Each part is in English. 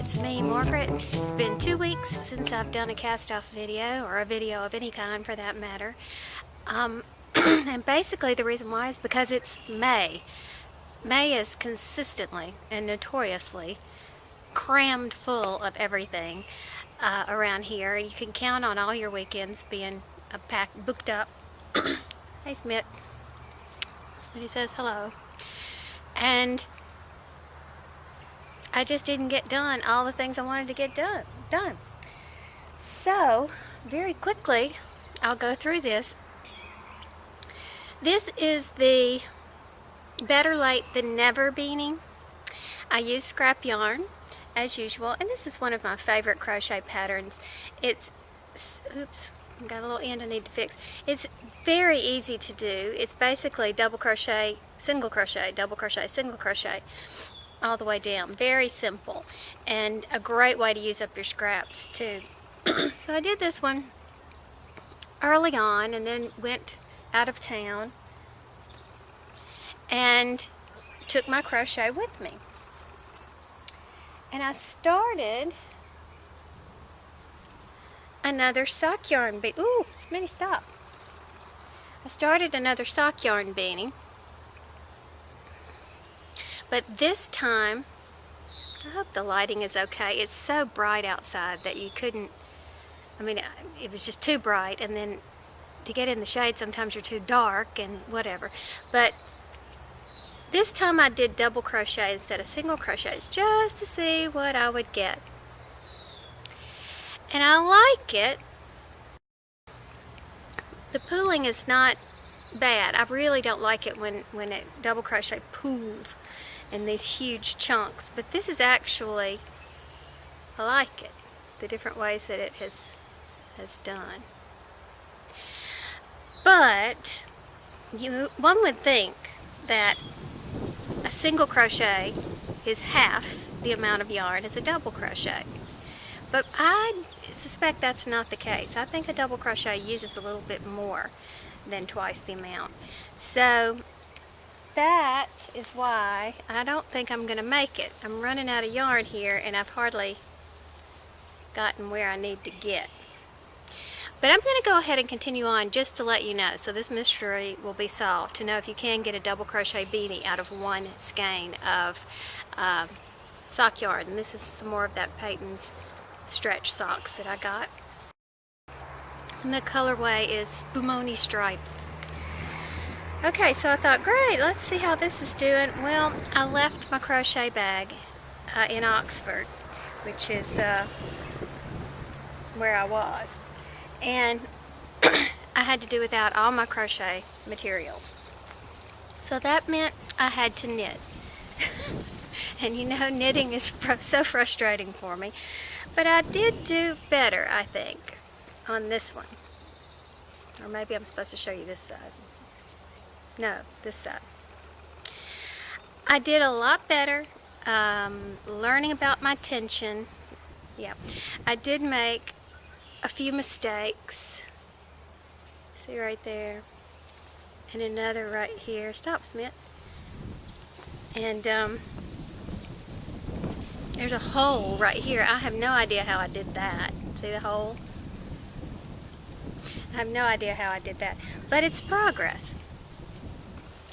it's me, Margaret. It's been 2 weeks since I've done a cast-off video, or a video of any kind for that matter. And basically the reason why is because it's May. May is consistently and notoriously crammed full of everything around here. You can count on all your weekends being booked up. Hey, Smith. Smitty says hello. And I just didn't get done all the things I wanted to get done. So, very quickly, I'll go through this. This is the Better Late Than Never beanie. I use scrap yarn, as usual, and this is one of my favorite crochet patterns. It's, oops, got a little end I need to fix. It's very easy to do. It's basically double crochet, single crochet, double crochet, single crochet, all the way down. Very simple, and a great way to use up your scraps too. So I did this one early on and then went out of town and took my crochet with me. And I started another sock yarn beanie. Ooh, Smitty, stop. I started another sock yarn beanie. But this time, I hope the lighting is okay. It's so bright outside that you couldn't, I mean, it was just too bright, and then to get in the shade sometimes you're too dark and whatever. But this time I did double crochet instead of single crochets just to see what I would get. And I like it. The pooling is not bad. I really don't like it when it double crochet pools in these huge chunks, but this is actually, I like it, the different ways that it has done. But one would think that a single crochet is half the amount of yarn as a double crochet, but I suspect that's not the case. I think a double crochet uses a little bit more than twice the amount. So that is why I don't think I'm going to make it. I'm running out of yarn here and I've hardly gotten where I need to get. But I'm going to go ahead and continue on just to let you know, so this mystery will be solved, to know if you can get a double crochet beanie out of one skein of sock yarn. And this is some more of that Peyton's stretch socks that I got. And the colorway is Spumoni Stripes. Okay, so I thought, great, let's see how this is doing. Well, I left my crochet bag in Oxford, which is where I was. And I had to do without all my crochet materials. So that meant I had to knit. And you know, knitting is so frustrating for me. But I did do better, I think, on this one. Or maybe I'm supposed to show you this side. No, this side. I did a lot better learning about my tension. Yeah, I did make a few mistakes. See right there. And another right here. Stop, Smith. And there's a hole right here. I have no idea how I did that. See the hole? I have no idea how I did that. But it's progress.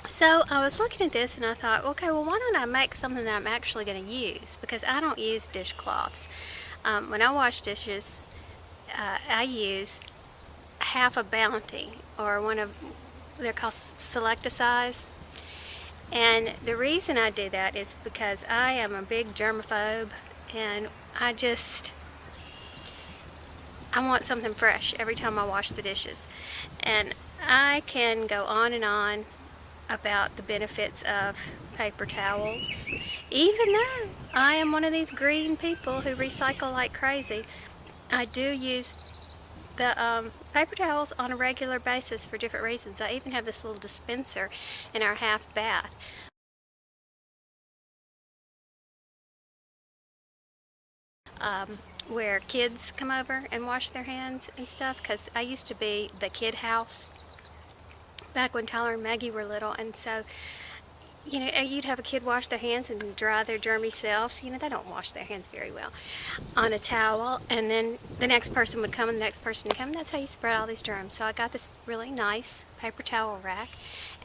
So I was looking at this and I thought, okay, well, why don't I make something that I'm actually going to use? Because I don't use dishcloths. When I wash dishes, I use half a Bounty, or one of, they're called Select-A-Size. And the reason I do that is because I am a big germaphobe, and I want something fresh every time I wash the dishes. And I can go on and on about the benefits of paper towels. Even though I am one of these green people who recycle like crazy, I do use the paper towels on a regular basis for different reasons. I even have this little dispenser in our half bath. Where kids come over and wash their hands and stuff, because I used to be the kid house back when Tyler and Maggie were little, and so you know, you'd have a kid wash their hands and dry their germy selves. You know, they don't wash their hands very well on a towel. And then the next person would come and the next person would come. And that's how you spread all these germs. So I got this really nice paper towel rack,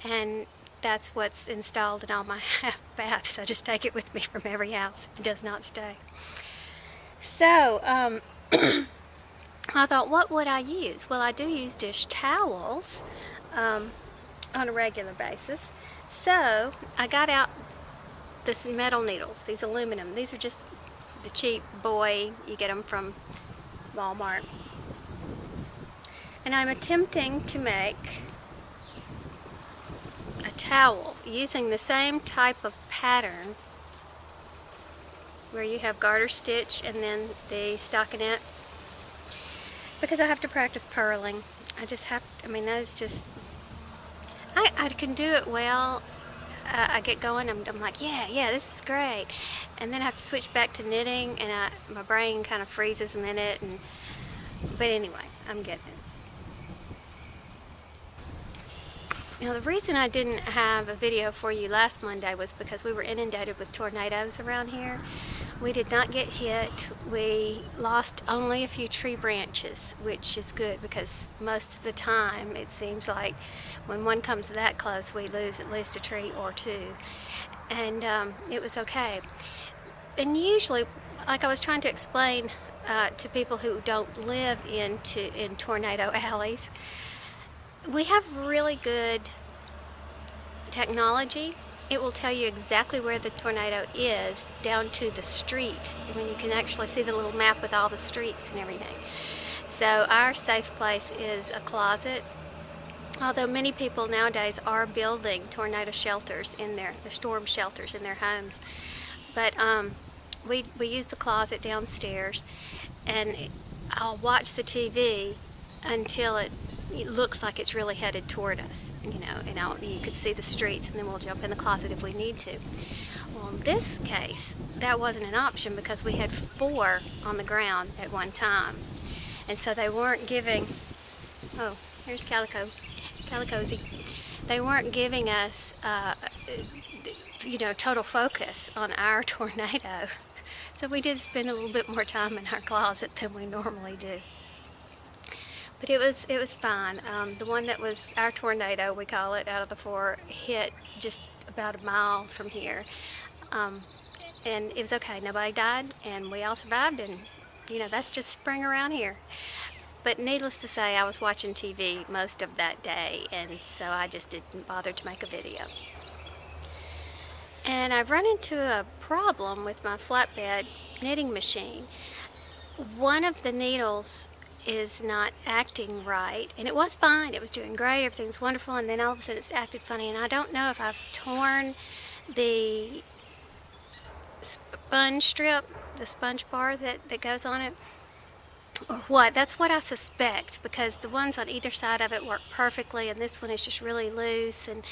and that's what's installed in all my half baths. I just take it with me from every house. It does not stay. So I thought, what would I use? Well, I do use dish towels on a regular basis. So I got out this metal needles, these aluminum. These are just the cheap boy, you get them from Walmart. And I'm attempting to make a towel using the same type of pattern where you have garter stitch and then the stockinette, because I have to practice purling. I just have, I mean, that is just, I can do it well. I get going, I'm like, yeah, this is great. And then I have to switch back to knitting, and my brain kind of freezes a minute. But anyway, I'm getting it. Now, the reason I didn't have a video for you last Monday was because we were inundated with tornadoes around here. We did not get hit. We lost only a few tree branches, which is good because most of the time it seems like when one comes that close, we lose at least a tree or two. And it was okay. And usually, like I was trying to explain to people who don't live in tornado alleys, we have really good technology. It will tell you exactly where the tornado is down to the street. I mean, you can actually see the little map with all the streets and everything. So our safe place is a closet, although many people nowadays are building tornado shelters in the storm shelters in their homes. But we use the closet downstairs, and I'll watch the TV until it looks like it's really headed toward us, you know, and you could see the streets, and then we'll jump in the closet if we need to. Well, in this case, that wasn't an option because we had 4 on the ground at one time, and so they weren't giving, oh, here's Calicozy. They weren't giving us, you know, total focus on our tornado. So we did spend a little bit more time in our closet than we normally do. But it was fine. The one that was our tornado, we call it, out of the 4, hit just about a mile from here. And it was okay. Nobody died, and we all survived, and, you know, that's just spring around here. But needless to say, I was watching TV most of that day, and so I just didn't bother to make a video. And I've run into a problem with my flatbed knitting machine. One of the needles is not acting right, and it was fine, it was doing great, everything was wonderful, and then all of a sudden it's acted funny, and I don't know if I've torn the sponge strip, the sponge bar that goes on it, or what. That's what I suspect, because the ones on either side of it work perfectly, and this one is just really loose, and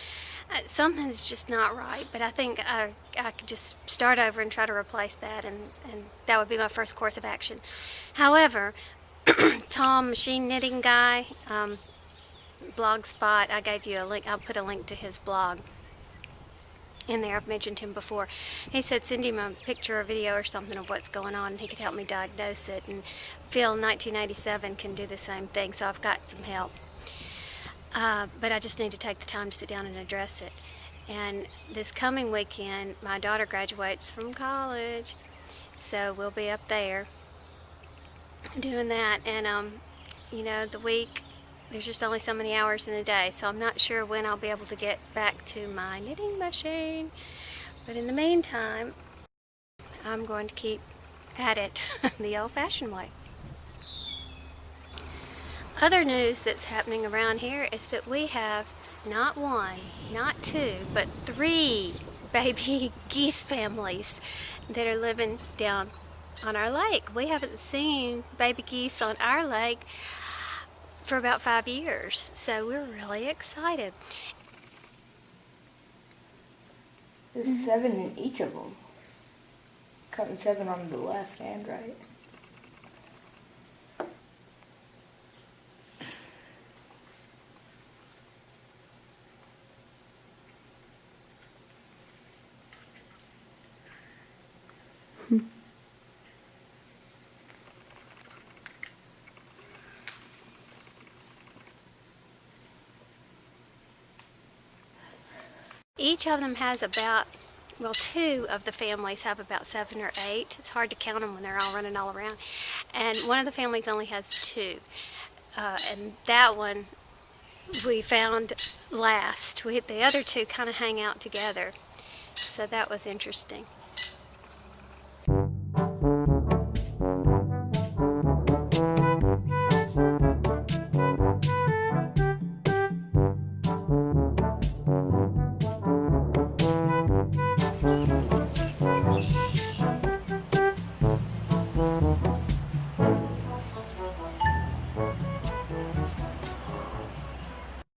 something's just not right. But I think I could just start over and try to replace that, and that would be my first course of action. However, Tom, Machine Knitting Guy, Blogspot, I gave you a link. I'll put a link to his blog in there. I've mentioned him before. He said send him a picture or video or something of what's going on, and he could help me diagnose it. And Phil, 1987, can do the same thing, so I've got some help. But I just need to take the time to sit down and address it. And this coming weekend, my daughter graduates from college, so we'll be up there doing that. And you know, the week, there's just only so many hours in a day, so I'm not sure when I'll be able to get back to my knitting machine. But in the meantime, I'm going to keep at it the old-fashioned way. Other news that's happening around here is that we have not 1, not 2, but 3 baby geese families that are living down on our lake. We haven't seen baby geese on our lake for about 5 years, so we're really excited. There's 7 in each of them. Counting 7 on the left and right. Each of them has about, well, 2 of the families have about 7 or 8. It's hard to count them when they're all running all around. And one of the families only has 2. And that one we found last. The other 2 kind of hang out together. So that was interesting.